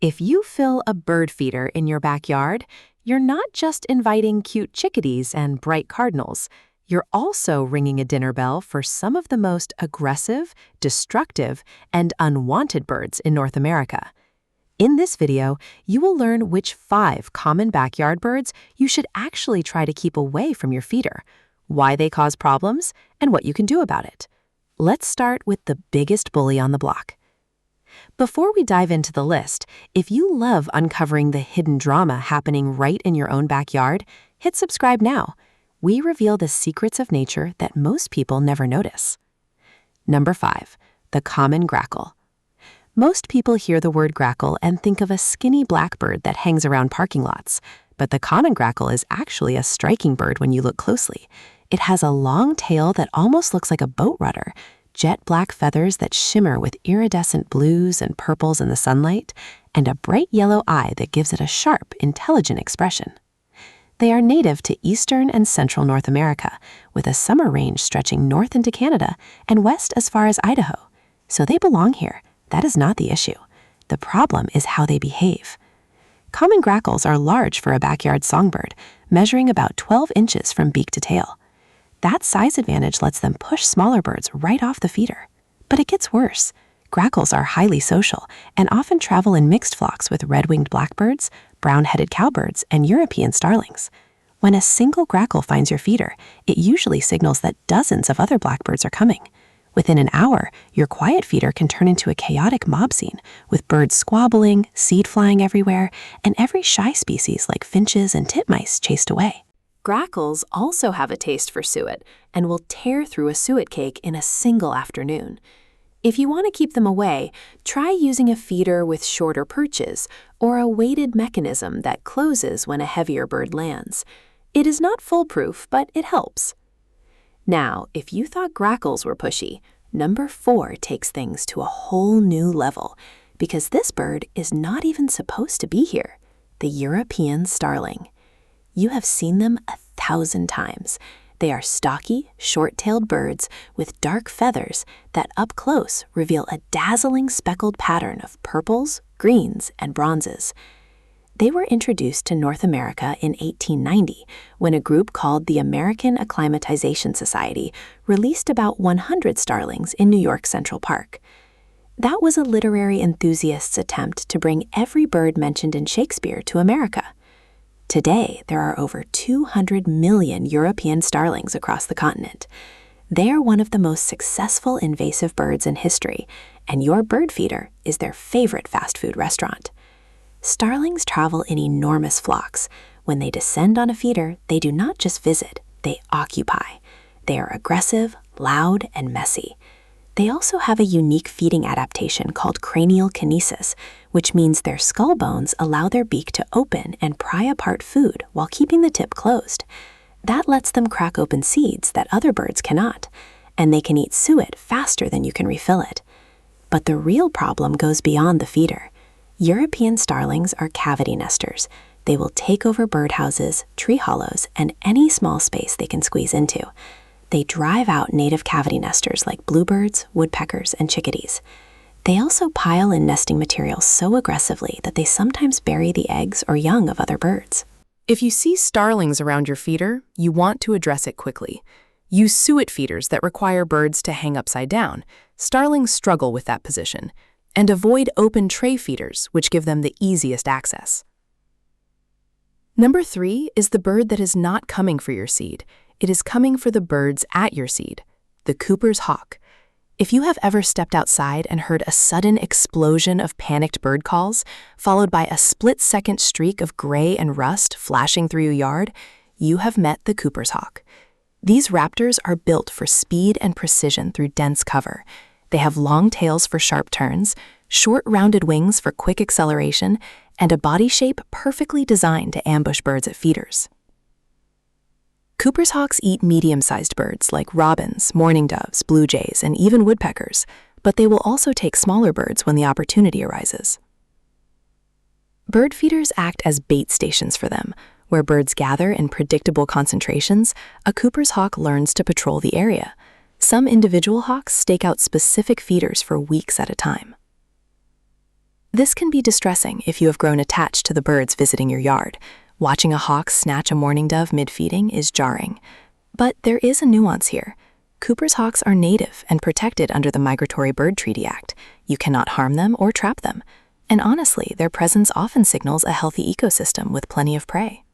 If you fill a bird feeder in your backyard, you're not just inviting cute chickadees and bright cardinals. You're also ringing a dinner bell for some of the most aggressive, destructive, and unwanted birds in North America. In this video, you will learn which 5 common backyard birds you should actually try to keep away from your feeder, why they cause problems, and what you can do about it. Let's start with the biggest bully on the block. Before we dive into the list, if you love uncovering the hidden drama happening right in your own backyard, hit subscribe now. We reveal the secrets of nature that most people never notice. Number 5, the common grackle. Most people hear the word grackle and think of a skinny blackbird that hangs around parking lots, but the common grackle is actually a striking bird when you look closely. It has a long tail that almost looks like a boat rudder, jet black feathers that shimmer with iridescent blues and purples in the sunlight, and a bright yellow eye that gives it a sharp, intelligent expression. They are native to eastern and central North America, with a summer range stretching north into Canada and west as far as Idaho. So they belong here. That is not the issue. The problem is how they behave. Common grackles are large for a backyard songbird, measuring about 12 inches from beak to tail. That size advantage lets them push smaller birds right off the feeder. But it gets worse. Grackles are highly social and often travel in mixed flocks with red-winged blackbirds, brown-headed cowbirds, and European starlings. When a single grackle finds your feeder, it usually signals that dozens of other blackbirds are coming. Within an hour, your quiet feeder can turn into a chaotic mob scene, with birds squabbling, seed flying everywhere, and every shy species like finches and titmice chased away. Grackles also have a taste for suet and will tear through a suet cake in a single afternoon. If you want to keep them away, try using a feeder with shorter perches or a weighted mechanism that closes when a heavier bird lands. It is not foolproof, but it helps. Now, if you thought grackles were pushy, number 4 takes things to a whole new level, because this bird is not even supposed to be here, the European starling. You have seen them 1,000 times. They are stocky, short-tailed birds with dark feathers that up close reveal a dazzling speckled pattern of purples, greens, and bronzes. They were introduced to North America in 1890 when a group called the American Acclimatization Society released about 100 starlings in New York Central Park. That was a literary enthusiast's attempt to bring every bird mentioned in Shakespeare to America. Today, there are over 200 million European starlings across the continent. They are one of the most successful invasive birds in history, and your bird feeder is their favorite fast food restaurant. Starlings travel in enormous flocks. When they descend on a feeder, they do not just visit, they occupy. They are aggressive, loud, and messy. They also have a unique feeding adaptation called cranial kinesis, which means their skull bones allow their beak to open and pry apart food while keeping the tip closed. That lets them crack open seeds that other birds cannot, and they can eat suet faster than you can refill it. But the real problem goes beyond the feeder. European starlings are cavity nesters. They will take over birdhouses, tree hollows, and any small space they can squeeze into. They drive out native cavity nesters like bluebirds, woodpeckers, and chickadees. They also pile in nesting materials so aggressively that they sometimes bury the eggs or young of other birds. If you see starlings around your feeder, you want to address it quickly. Use suet feeders that require birds to hang upside down. Starlings struggle with that position. And avoid open tray feeders, which give them the easiest access. Number 3 is the bird that is not coming for your seed. It is coming for the birds at your seed, the Cooper's hawk. If you have ever stepped outside and heard a sudden explosion of panicked bird calls, followed by a split-second streak of gray and rust flashing through your yard, you have met the Cooper's hawk. These raptors are built for speed and precision through dense cover. They have long tails for sharp turns, short rounded wings for quick acceleration, and a body shape perfectly designed to ambush birds at feeders. Cooper's hawks eat medium-sized birds like robins, mourning doves, blue jays, and even woodpeckers, but they will also take smaller birds when the opportunity arises. Bird feeders act as bait stations for them. Where birds gather in predictable concentrations, a Cooper's hawk learns to patrol the area. Some individual hawks stake out specific feeders for weeks at a time. This can be distressing if you have grown attached to the birds visiting your yard. Watching a hawk snatch a mourning dove mid-feeding is jarring. But there is a nuance here. Cooper's hawks are native and protected under the Migratory Bird Treaty Act. You cannot harm them or trap them. And honestly, their presence often signals a healthy ecosystem with plenty of prey.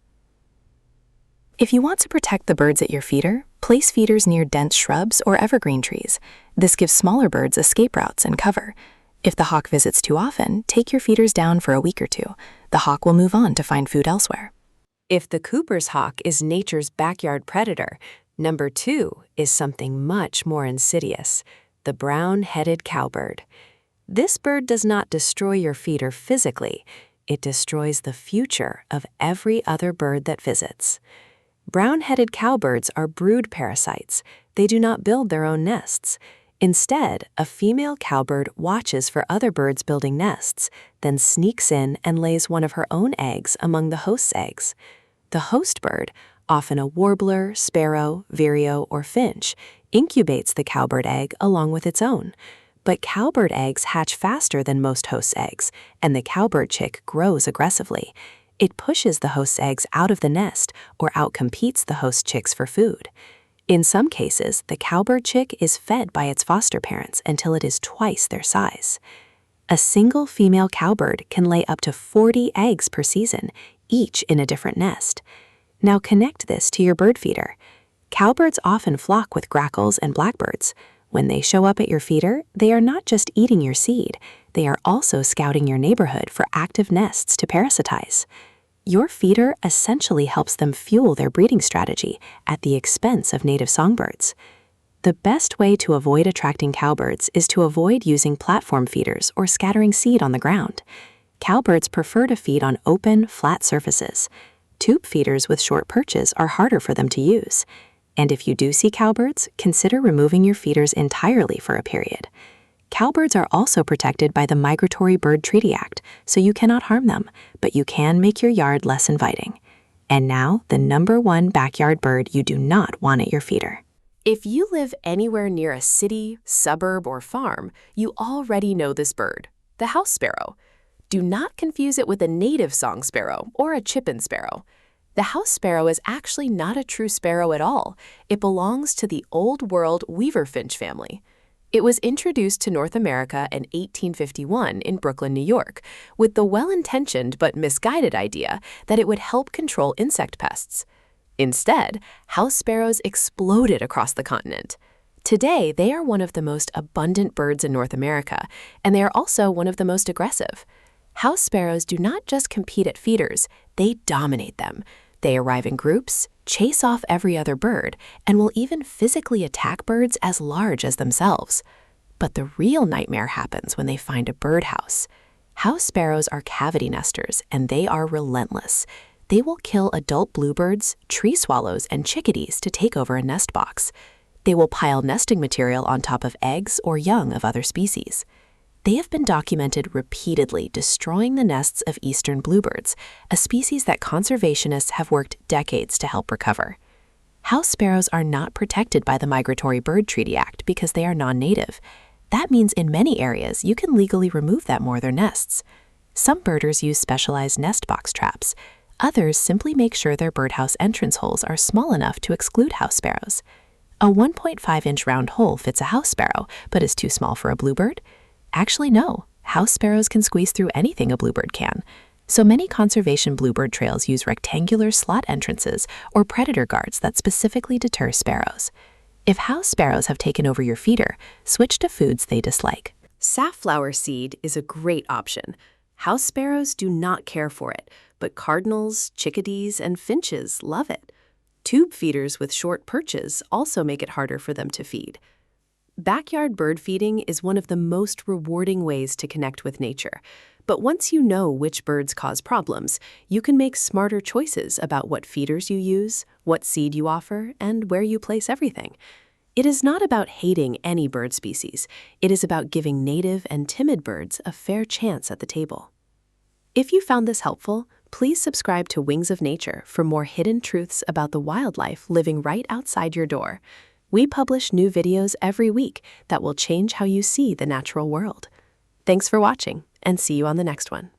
If you want to protect the birds at your feeder, place feeders near dense shrubs or evergreen trees. This gives smaller birds escape routes and cover. If the hawk visits too often, take your feeders down for a week or two. The hawk will move on to find food elsewhere. If the Cooper's hawk is nature's backyard predator, number 2 is something much more insidious, the brown-headed cowbird. This bird does not destroy your feeder physically. It destroys the future of every other bird that visits. Brown-headed cowbirds are brood parasites. They do not build their own nests. Instead, a female cowbird watches for other birds building nests, then sneaks in and lays one of her own eggs among the host's eggs. The host bird, often a warbler, sparrow, vireo, or finch, incubates the cowbird egg along with its own. But cowbird eggs hatch faster than most hosts' eggs, and the cowbird chick grows aggressively. It pushes the host's eggs out of the nest or outcompetes the host chicks for food. In some cases, the cowbird chick is fed by its foster parents until it is twice their size. A single female cowbird can lay up to 40 eggs per season, each in a different nest. Now connect this to your bird feeder. Cowbirds often flock with grackles and blackbirds. When they show up at your feeder, they are not just eating your seed, they are also scouting your neighborhood for active nests to parasitize. Your feeder essentially helps them fuel their breeding strategy at the expense of native songbirds. The best way to avoid attracting cowbirds is to avoid using platform feeders or scattering seed on the ground. Cowbirds prefer to feed on open, flat surfaces. Tube feeders with short perches are harder for them to use. And if you do see cowbirds, consider removing your feeders entirely for a period. Cowbirds are also protected by the Migratory Bird Treaty Act, so you cannot harm them, but you can make your yard less inviting. And now, the number 1 backyard bird you do not want at your feeder. If you live anywhere near a city, suburb, or farm, you already know this bird, the house sparrow. Do not confuse it with a native song sparrow or a chippin sparrow. The house sparrow is actually not a true sparrow at all. It belongs to the Old World weaver finch family. It was introduced to North America in 1851 in Brooklyn, New York, with the well-intentioned but misguided idea that it would help control insect pests. Instead, house sparrows exploded across the continent. Today, they are one of the most abundant birds in North America, and they are also one of the most aggressive. House sparrows do not just compete at feeders, they dominate them. They arrive in groups, chase off every other bird, and will even physically attack birds as large as themselves. But the real nightmare happens when they find a birdhouse. House sparrows are cavity nesters, and they are relentless. They will kill adult bluebirds, tree swallows, and chickadees to take over a nest box. They will pile nesting material on top of eggs or young of other species. They have been documented repeatedly destroying the nests of eastern bluebirds, a species that conservationists have worked decades to help recover. House sparrows are not protected by the Migratory Bird Treaty Act because they are non-native. That means in many areas you can legally remove them or their nests. Some birders use specialized nest box traps. Others simply make sure their birdhouse entrance holes are small enough to exclude house sparrows. A 1.5-inch round hole fits a house sparrow, but is too small for a bluebird? Actually, no. House sparrows can squeeze through anything a bluebird can. So many conservation bluebird trails use rectangular slot entrances or predator guards that specifically deter sparrows. If house sparrows have taken over your feeder, switch to foods they dislike. Safflower seed is a great option. House sparrows do not care for it, but cardinals, chickadees, and finches love it. Tube feeders with short perches also make it harder for them to feed. Backyard bird feeding is one of the most rewarding ways to connect with nature. But once you know which birds cause problems, you can make smarter choices about what feeders you use, what seed you offer, and where you place everything. It is not about hating any bird species. It is about giving native and timid birds a fair chance at the table. If you found this helpful, please subscribe to Wings of Nature for more hidden truths about the wildlife living right outside your door. We publish new videos every week that will change how you see the natural world. Thanks for watching, and see you on the next one.